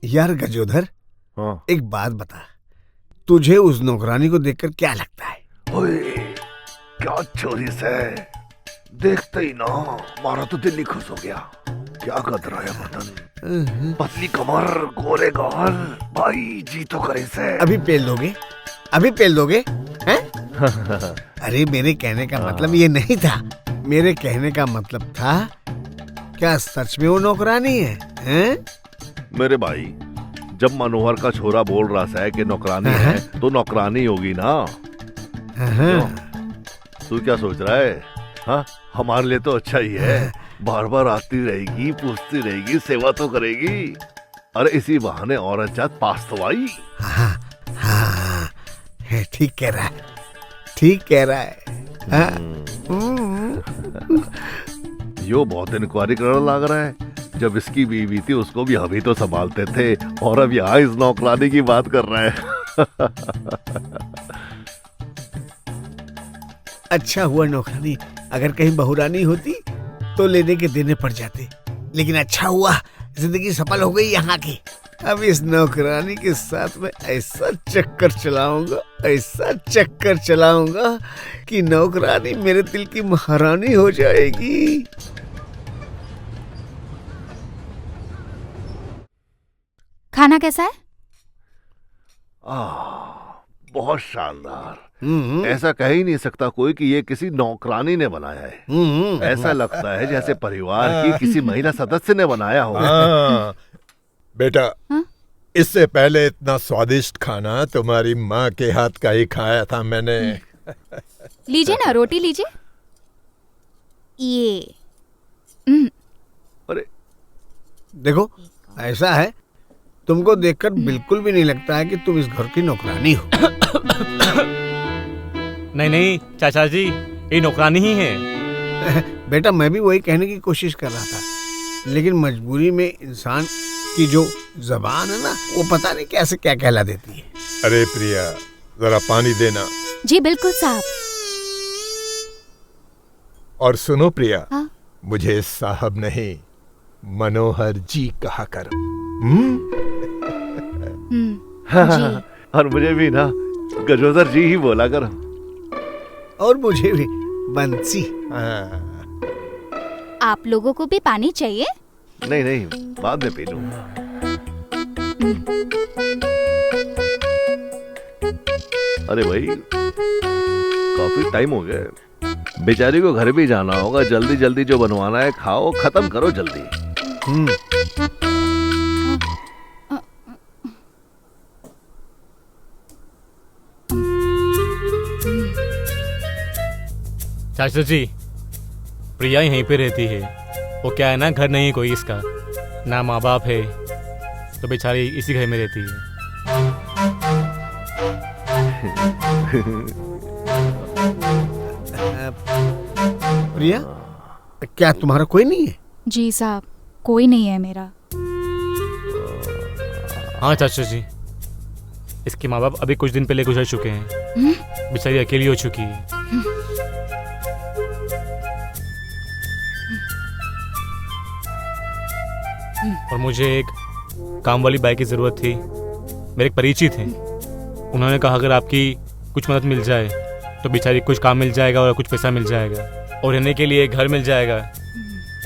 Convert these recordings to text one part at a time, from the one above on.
यार गजोधर, हाँ। एक बात बता, तुझे उस नौकरानी को देखकर क्या लगता है? ओए, क्या चोरी से देखते ही ना हमारा तो दिल ही खुश हो गया। क्या गदरा है बदन, पतली कमर, गोरे गाल, भाई जी तो करे से। अभी पेल दोगे? अभी पेल दोगे हैं? अरे मेरे कहने का मतलब ये नहीं था। मेरे कहने का मतलब था, क्या सच में वो नौकरानी है? हैं? मेरे भाई, जब मनोहर का छोरा बोल रहा है कि नौकरानी है तो नौकरानी होगी ना। तू क्या सोच रहा है? हाँ, हमारे लिए तो अच्छा ही है। बार बार आती रहेगी, पूछती रहेगी, सेवा तो करेगी। अरे इसी बहाने औरत जात पास तो आई। हाँ, हाँ, ठीक कह रहा है, ठीक कह रहा है। यो बहुत इंक्वायरी करने लग रहा है। जब इसकी बीवी थी उसको भी अभी तो संभालते थे, और अब यहाँ इस नौकरानी की बात कर रहा है। अच्छा हुआ नौकरानी, अगर कहीं बहुरानी होती तो लेने के देने पड़ जाते, लेकिन अच्छा हुआ जिंदगी सफल हो गई यहाँ की। अब इस नौकरानी के साथ में ऐसा चक्कर चलाऊंगा, ऐसा चक्कर चलाऊंगा कि नौकरानी मेरे दिल की महारानी हो जाएगी। खाना कैसा है? बहुत शानदार। ऐसा कह ही नहीं सकता कोई कि ये किसी नौकरानी ने बनाया है। ऐसा लगता है जैसे परिवार की किसी महिला सदस्य ने बनाया हो। बेटा, इससे पहले इतना स्वादिष्ट खाना तुम्हारी माँ के हाथ का ही खाया था मैंने। लीजिए ना, रोटी लीजिए। ये अरे देखो, ऐसा है, तुमको देखकर बिल्कुल भी नहीं लगता है कि तुम इस घर की नौकरानी हो। नहीं नहीं चाचा जी, ये नौकरानी ही है। बेटा, मैं भी वही कहने की कोशिश कर रहा था, लेकिन मजबूरी में इंसान की जो जबान है ना, वो पता नहीं कैसे क्या कहला देती है। अरे प्रिया, जरा पानी देना। जी बिल्कुल साहब। और सुनो प्रिया, हाँ? मुझे साहब नहीं, मनोहर जी कहा कर। जी। और मुझे भी ना गजोदर जी ही बोला कर। और मुझे भी बंसी। आप लोगों को भी पानी चाहिए? नहीं नहीं, बाद में पी लूं। अरे भाई, काफी टाइम हो गया, बेचारी को घर भी जाना होगा। जल्दी जल्दी जो बनवाना है खाओ, खत्म करो जल्दी। चाचा जी, प्रिया यहीं पे रहती है। वो क्या है ना, घर नहीं कोई इसका, ना माँ बाप है, तो बेचारी इसी घर में रहती है। प्रिया, क्या तुम्हारा कोई नहीं है? जी साहब, कोई नहीं है मेरा। हाँ चाचा जी, इसके माँ बाप अभी कुछ दिन पहले गुजर चुके हैं। बेचारी अकेली हो चुकी है। और मुझे एक काम वाली बाई की जरूरत थी। मेरे एक परिचित हैं, उन्होंने कहा अगर आपकी कुछ मदद मिल जाए तो बेचारी कुछ काम मिल जाएगा और कुछ पैसा मिल जाएगा और रहने के लिए घर मिल जाएगा।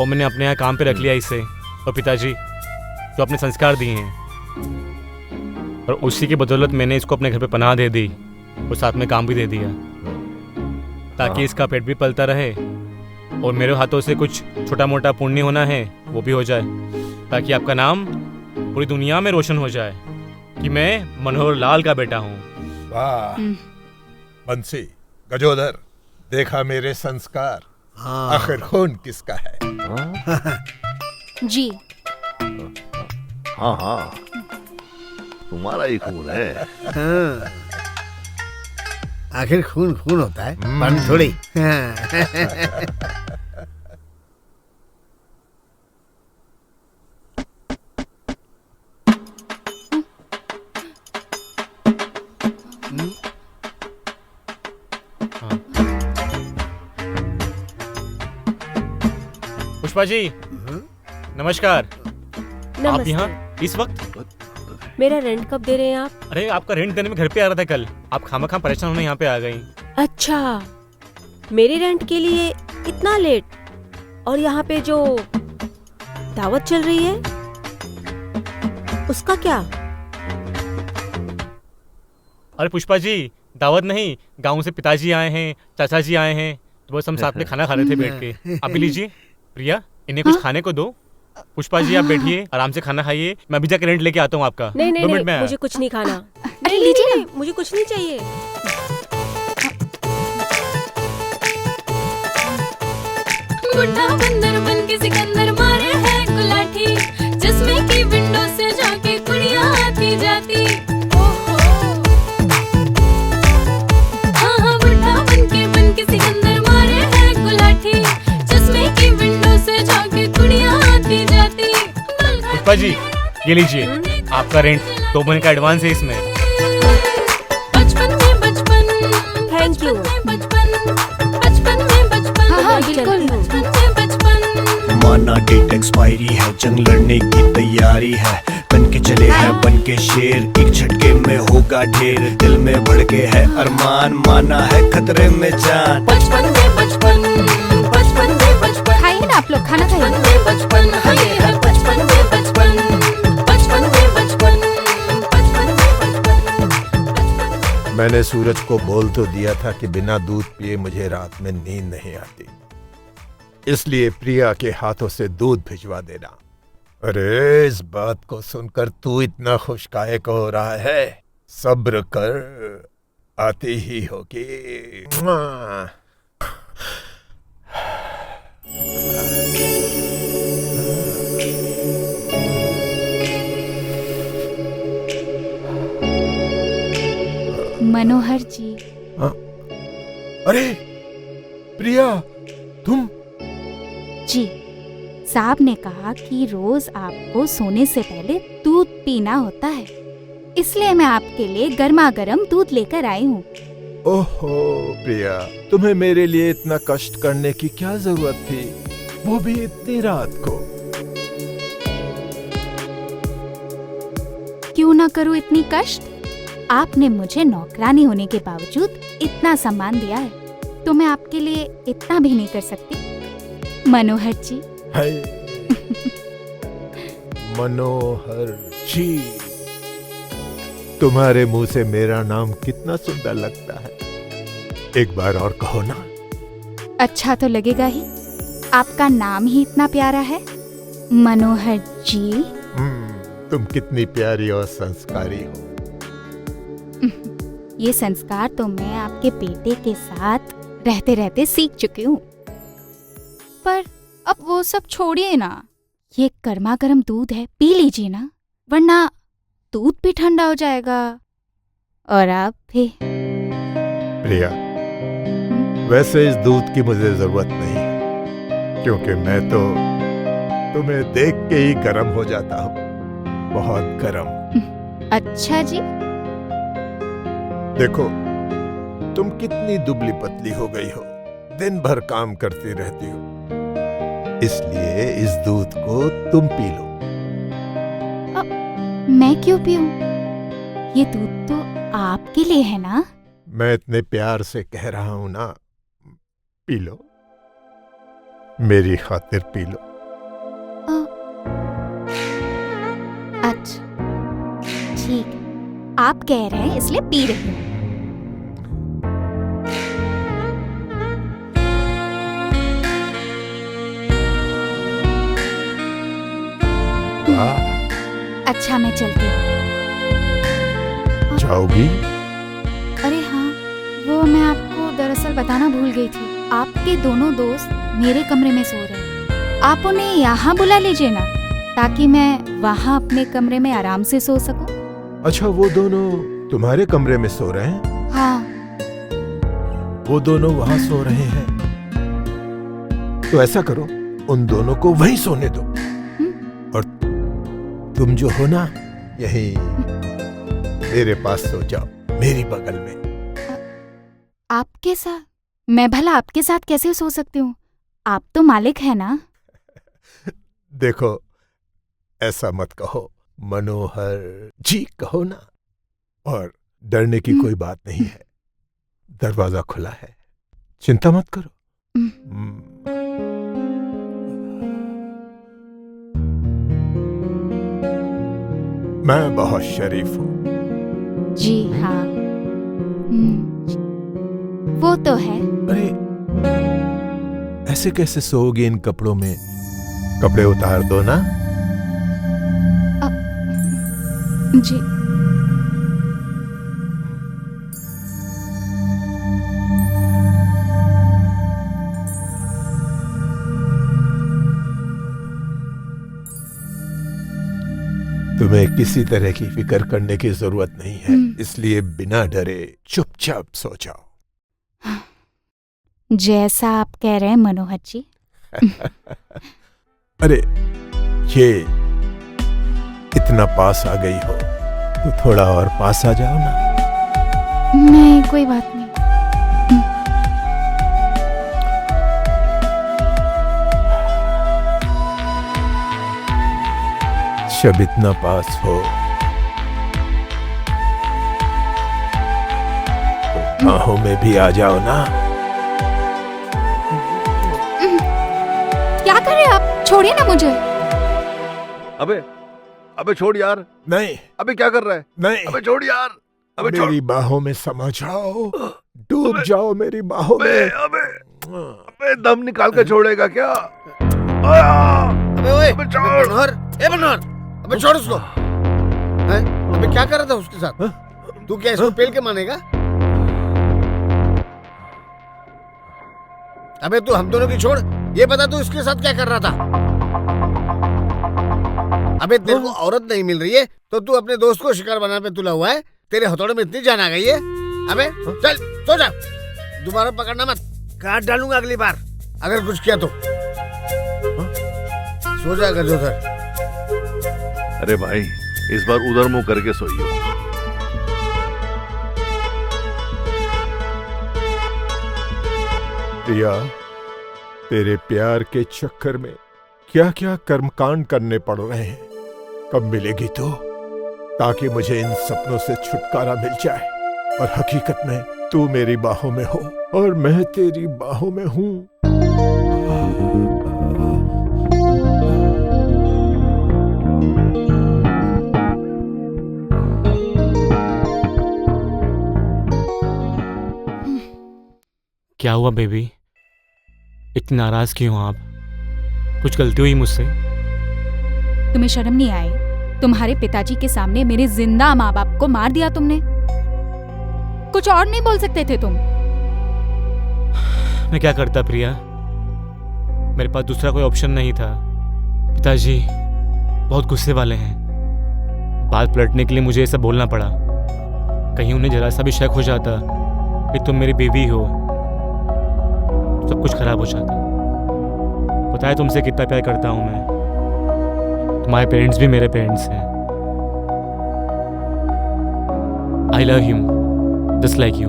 और मैंने अपने यहाँ काम पे रख लिया इसे, और पिताजी जो अपने संस्कार दिए हैं, और उसी की बदौलत मैंने इसको अपने घर पे पनाह दे दी और साथ में काम भी दे दिया, ताकि इसका पेट भी पलता रहे और मेरे हाथों से कुछ छोटा मोटा पुण्य होना है वो भी हो जाए, ताकि आपका नाम पूरी दुनिया में रोशन हो जाए कि मैं मनोहर लाल का बेटा हूँ। वाह बंसी, गजोदर, देखा मेरे संस्कार। आखिर खून किसका है? जी हाँ हाँ, तुम्हारा ही खून है। हाँ। आखिर खून खून होता है, पानी थोड़ी। पुष्पा जी, नमस्कार। आप यहाँ इस वक्त? मेरा रेंट कब दे रहे हैं आप? अरे आपका रेंट देने में घर पे आ रहा था कल, आप खामखा परेशान होने यहाँ पे आ गई। अच्छा, मेरे रेंट के लिए इतना लेट? और यहाँ पे जो दावत चल रही है उसका क्या? अरे पुष्पा जी, दावत नहीं, गाँव से पिताजी आए हैं, चाचा जी आए हैं, तो बस हम साथ में खाना खा रहे थे बैठ के। आप भी लीजिए। प्रिया, इन्हें कुछ खाने को दो। पुष्पा जी आप बैठिए, आराम से खाना खाइए, मैं अभी जाकर रेंट लेके आता हूँ आपका। नहीं नहीं 2 मिनट में नहीं, आया। मुझे कुछ नहीं खाना। अरे लीजिए ना। मुझे कुछ नहीं चाहिए। बुढ़ा बंदर बन के सिकंदर मारे है गुलाठी, जिसमें की विंडो से जाके कुड़ियां आती जाती। हाँ हाँ, बुढ़ा बन के सिकंदर मारे है गुलाठी, जिसमें की विंडो से जाके कुड़ियां आती जाती। पुष्पा जी ये लीजिए, आपका रेंट 2 महीने का एडवांस है इसमें। बचपन में बचपन, थैंक यू। बचपन में बचपन, हाँ, हाँ, बिल्कुल। बचपन में बचपन। माना डेट एक्सपायरी है, जंग लड़ने की तैयारी है, बन के चले हैं बन के शेर, एक झटके में होगा ढेर, दिल में भड़के है अरमान, माना है खतरे में जान। बचपन में बचपन, बचपन में बचपन, खाइए ना आप लोग, खाना खाइए। में बचपन, ये है बचपन में बचपन, बचपन में बचपन, बचपन में बचपन। मैंने सूरज को बोल तो दिया था कि बिना दूध पिए मुझे रात में नींद नहीं आती, इसलिए प्रिया के हाथों से दूध भिजवा देना। अरे इस बात को सुनकर तू इतना खुश काहे को हो रहा है? सब्र कर, आती ही होगी। मनोहर जी। अरे प्रिया, तुम? जी, साहब ने कहा कि रोज आपको सोने से पहले दूध पीना होता है, इसलिए मैं आपके लिए गर्मा गर्म दूध लेकर आई हूँ। ओहो प्रिया, तुम्हें मेरे लिए इतना कष्ट करने की क्या जरूरत थी, वो भी इतनी रात को? क्यों ना करूँ इतनी कष्ट? आपने मुझे नौकरानी होने के बावजूद इतना सम्मान दिया है, तो मैं आपके लिए इतना भी नहीं कर सकती मनोहर जी। हाय मनोहर जी, तुम्हारे मुंह से मेरा नाम कितना सुंदर लगता है, एक बार और कहो ना। अच्छा तो लगेगा ही, आपका नाम ही इतना प्यारा है मनोहर जी। तुम कितनी प्यारी और संस्कारी हो। ये संस्कार तो मैं आपके बेटे के साथ रहते रहते सीख चुकी हूँ। पर अब वो सब छोड़िए ना, ये गर्मा गर्म दूध है, पी लीजिए ना, वरना दूध भी ठंडा हो जाएगा और आप भी। प्रिया, वैसे इस दूध की मुझे जरूरत नहीं है, क्योंकि मैं तो तुम्हें देख के ही गर्म हो जाता हूँ, बहुत गर्म। अच्छा जी। देखो, तुम कितनी दुबली पतली हो गई हो, दिन भर काम करती रहती हो, इसलिए इस दूध को तुम पी लो। मैं क्यों पीऊं? ये दूध तो आपके लिए है ना? मैं इतने प्यार से कह रहा हूं ना, पी लो, मेरी खातिर पी लो। अच्छा ठीक है, आप कह रहे हैं इसलिए पी रही हूँ। अच्छा मैं चलती हूँ। जाओगी? अरे हाँ, वो मैं आपको दरअसल बताना भूल गई थी, आपके दोनों दोस्त मेरे कमरे में सो रहे हैं, आप उन्हें यहाँ बुला लीजिए ना, ताकि मैं वहाँ अपने कमरे में आराम से सो सकूं। अच्छा, वो दोनों तुम्हारे कमरे में सो रहे हैं? हाँ। वो दोनों वहाँ सो रहे हैं, तो ऐसा करो, उन दोनों को वहीं सोने दो, और तुम जो हो ना, यहीं मेरे पास सो जाओ, मेरी बगल में। आपके साथ? मैं भला आपके साथ कैसे सो सकती हूँ? आप तो मालिक है ना। देखो, ऐसा मत कहो मनोहर जी कहो ना। और डरने की कोई बात नहीं है, दरवाजा खुला है, चिंता मत करो। मैं बहुत शरीफ हूं। जी हाँ। वो तो है। अरे ऐसे कैसे सोओगे इन कपड़ों में? कपड़े उतार दो ना। जी। तुम्हें किसी तरह की फिक्र करने की जरूरत नहीं है, इसलिए बिना डरे चुपचाप सो जाओ। जैसा आप कह रहे हैं मनोहर जी। अरे ये इतना पास आ गई हो तो थोड़ा और पास आ जाओ ना। नहीं, कोई बात नहीं। जब इतना पास हो तो बाहों में भी आ जाओ ना। क्या कर रहे हैं आप? छोड़िए ना मुझे। अबे छोड़ यार। नहीं। अबे क्या कर रहा है? नहीं। अबे छोड़ यार। अबे छोड़। मेरी बाहों में समा जाओ, डूब जाओ मेरी बाहों में। अबे दम निकाल के छोड़ेगा क्या? अबे ओए, अबे छोड़। मनोहर, अबे छोड़ उसको। हैं? अबे क्या कर रहा था उसके साथ? तू क्या इसको पेल के मानेगा? अबे तू हम दोनों की छोड़, ये बता तू इसके साथ क्या कर रहा था? अबे तेरे को औरत नहीं मिल रही है तो तू अपने दोस्त को शिकार बनाने पे तुला हुआ है। तेरे हथौड़े में इतनी जान आ गई है। अबे चल सो जा, दोबारा पकड़ना मत, काट डालूंगा अगली बार अगर कुछ किया तो। सो जा गजोधर। अरे भाई इस बार उधर मुंह करके सोइयो। प्रिया, तेरे प्यार के चक्कर में क्या क्या कर्मकांड करने पड़ रहे हैं। कब मिलेगी तू, ताकि मुझे इन सपनों से छुटकारा मिल जाए और हकीकत में तू मेरी बाहों में हो और मैं तेरी बाहों में हूं। क्या हुआ बेबी? इतनी नाराज क्यों आप? कुछ गलती हुई मुझसे? तुम्हें शर्म नहीं आई? तुम्हारे पिताजी के सामने मेरे जिंदा माँ बाप को मार दिया तुमने। कुछ और नहीं बोल सकते थे तुम? मैं क्या करता प्रिया, मेरे पास दूसरा कोई ऑप्शन नहीं था। पिताजी बहुत गुस्से वाले हैं, बात पलटने के लिए मुझे ये सब बोलना पड़ा। कहीं उन्हें जरा सा भी शक हो जाता कि तुम मेरी बीवी हो, सब कुछ खराब हो जाता। पता है तुमसे कितना प्यार करता हूं मैं, तुम्हारे पेरेंट्स भी मेरे पेरेंट्स हैं। I love you just like you.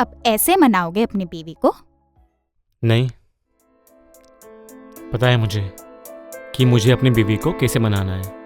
अब ऐसे मनाओगे अपनी बीवी को? नहीं, पता है मुझे कि मुझे अपनी बीवी को कैसे मनाना है।